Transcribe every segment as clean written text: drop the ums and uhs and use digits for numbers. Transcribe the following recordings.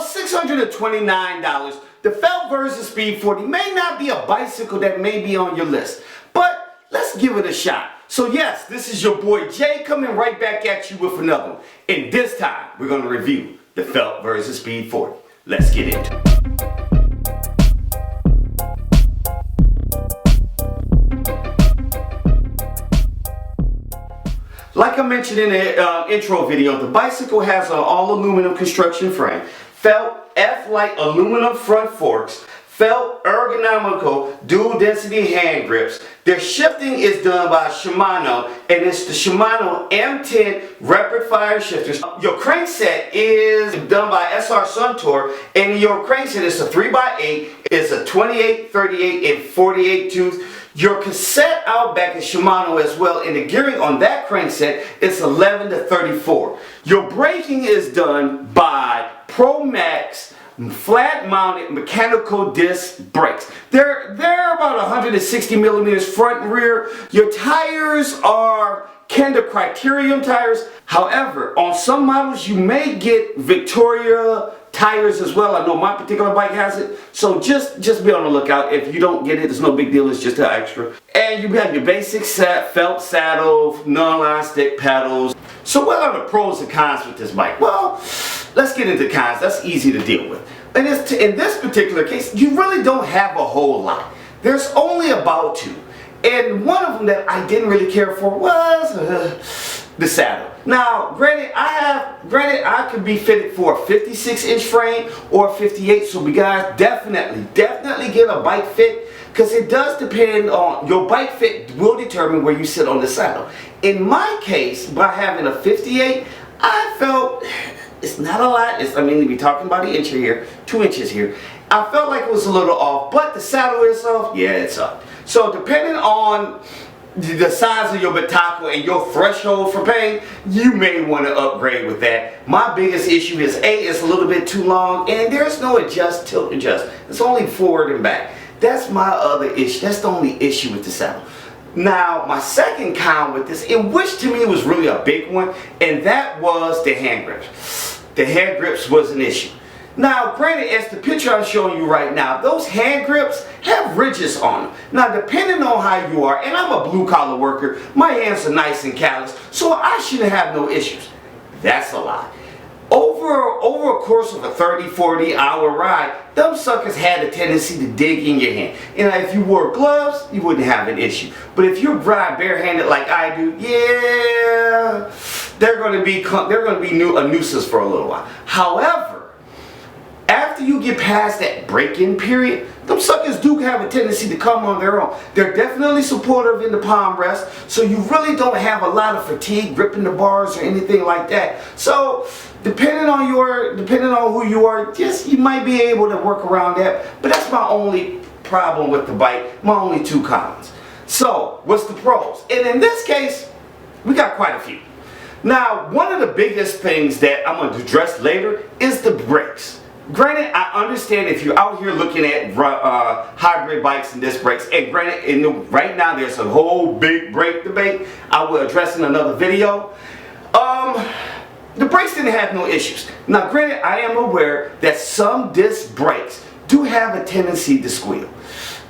$629, the Felt Verza Speed 40 may not be a bicycle that may be on your list, but let's give it a shot. So yes, this is your boy Jay coming right back at you with another one. And this time, we're going to review the Felt Verza Speed 40. Let's get into it. Like I mentioned in the intro video, the bicycle has an all-aluminum construction frame, felt F-Lite aluminum front forks, felt ergonomical dual-density hand grips. Their shifting is done by Shimano, and it's the Shimano M10 rapid fire shifters. Your crankset is done by SR Suntour, and your crankset is a 3x8. It's a 28, 38, and 48 tooth. Your cassette outback is Shimano as well, and the gearing on that crankset is 11 to 34. Your braking is done by Pro Max flat mounted mechanical disc brakes. They're about 160 millimeters front and rear. Your tires are Kenda Criterium tires. However, on some models you may get Victoria tires as well. I know my particular bike has it, so just be on the lookout. If you don't get it, it's no big deal, it's just an extra. And you have your basic set, felt saddle, non-line stick pedals. So what are the pros and cons with this bike? Well, let's get into cons. That's easy to deal with. And in this particular case, you really don't have a whole lot. There's only about two. And one of them that I didn't really care for was the saddle. Now, granted, I could be fitted for a 56-inch frame or a 58, so you guys definitely get a bike fit, because it does depend on your bike fit will determine where you sit on the saddle. In my case, by having a 58, I felt it's not a lot. I mean, we're talking about an inch here, 2 inches here. I felt like it was a little off, but the saddle itself, yeah, it's up. So depending on the size of your Bataco and your threshold for pain, you may want to upgrade with that. My biggest issue is it's a little bit too long, and there's no tilt adjust. It's only forward and back. That's my other issue. That's the only issue with the saddle. Now, my second con with this, and which to me was really a big one, and that was the hand grips. The hand grips was an issue. Now, granted, as the picture I'm showing you right now, those hand grips have ridges on them. Now, depending on how you are, and I'm a blue-collar worker, my hands are nice and callous, so I shouldn't have no issues. That's a lie. Over a course of a 30-40 hour ride, them suckers had a tendency to dig in your hand. And if you wore gloves, you wouldn't have an issue. But if you ride barehanded like I do, yeah, they're going to be a nuisance for a little while. However, after you get past that break-in period, them suckers do have a tendency to come on their own. They're definitely supportive in the palm rest, so you really don't have a lot of fatigue gripping the bars or anything like that. So depending on who you are, you might be able to work around that. But that's my only problem with the bike, my only two cons. So what's the pros? And in this case, we got quite a few. Now, one of the biggest things that I'm going to address later is the brakes. Granted, I understand if you're out here looking at hybrid bikes and disc brakes, and granted, right now there's a whole big brake debate I will address in another video. The brakes didn't have no issues. Now, granted, I am aware that some disc brakes do have a tendency to squeal,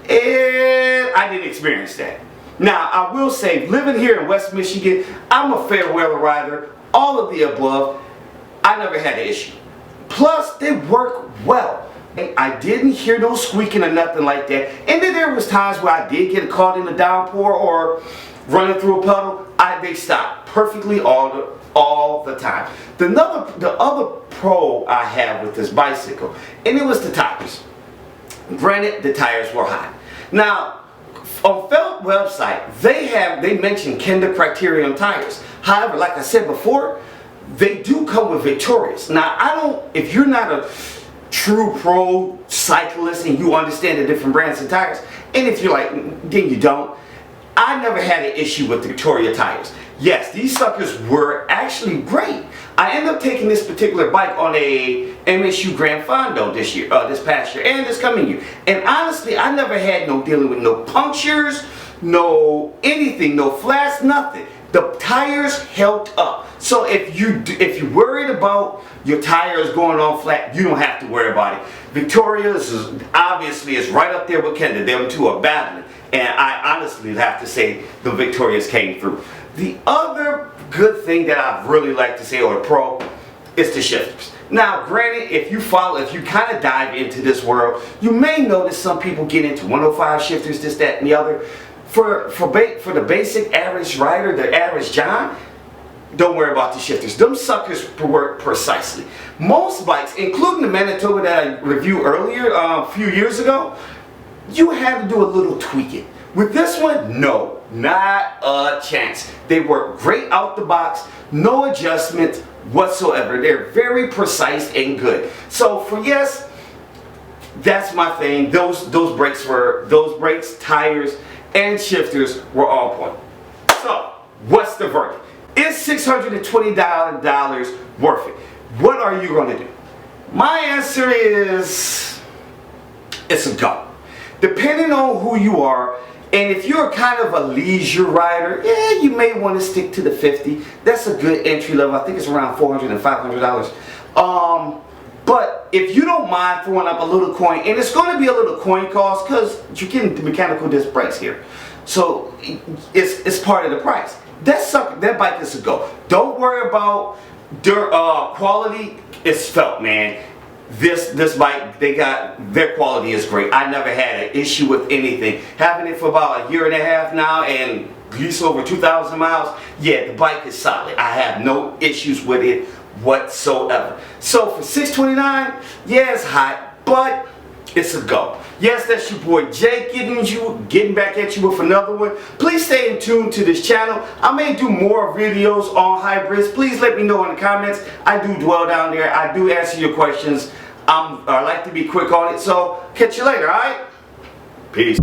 and I didn't experience that. Now, I will say, living here in West Michigan, I'm a fair weather rider, all of the above, I never had an issue. Plus, they work well. I didn't hear no squeaking or nothing like that. And then there was times where I did get caught in the downpour or running through a puddle. They stopped perfectly all the time. The other pro I have with this bicycle, and it was the tires. Granted, the tires were hot. Now, on Felt website, they mention Kenda Criterium tires. However, like I said before, they do come with Victorias. Now, if you're not a true pro cyclist and you understand the different brands of tires, and if you're like, then you don't, I never had an issue with the Victoria tires. Yes, these suckers were actually great. I ended up taking this particular bike on a MSU Gran Fondo this past year, and this coming year. And honestly, I never had no dealing with no punctures, no anything, no flats, nothing. The tires held up. So if you're worried about your tires going on flat, you don't have to worry about it. Victoria's obviously is right up there with Kenda. Them two are battling. And I honestly have to say the Victoria's came through. The other good thing that I'd really like to say, or the pro, is the shifters. Now, granted, if you kind of dive into this world, you may notice some people get into 105 shifters, this, that, and the other. For the basic average rider, the average John, don't worry about the shifters. Them suckers work precisely. Most bikes, including the Manitoba that I reviewed earlier, a few years ago, you had to do a little tweaking. With this one, no, not a chance. They work great out the box, no adjustment whatsoever. They're very precise and good. So for yes, that's my thing. Those brakes, tires, and shifters were on point. So what's the verdict? Is $620 worth it? What are you going to do? My answer is it's a go. Depending on who you are, and if you're kind of a leisure rider, yeah, you may want to stick to the 50. That's a good entry level. I think it's around $400 and $500. But if you don't mind throwing up a little coin, and it's going to be a little coin cost because you're getting the mechanical disc brakes here, so it's part of the price. That bike is a go. Don't worry about quality. It's Felt, man. This bike, their quality is great. I never had an issue with anything. Having it for about a year and a half now and at least over 2,000 miles, yeah, the bike is solid. I have no issues with it whatsoever. So for $629, yeah, it's hot, but it's a go. Yes, that's your boy Jake getting back at you with another one. Please stay in tune to this channel. I may do more videos on hybrids. Please let me know in the comments. I do dwell down there. I do answer your questions. I like to be quick on it. So catch you later, alright? Peace.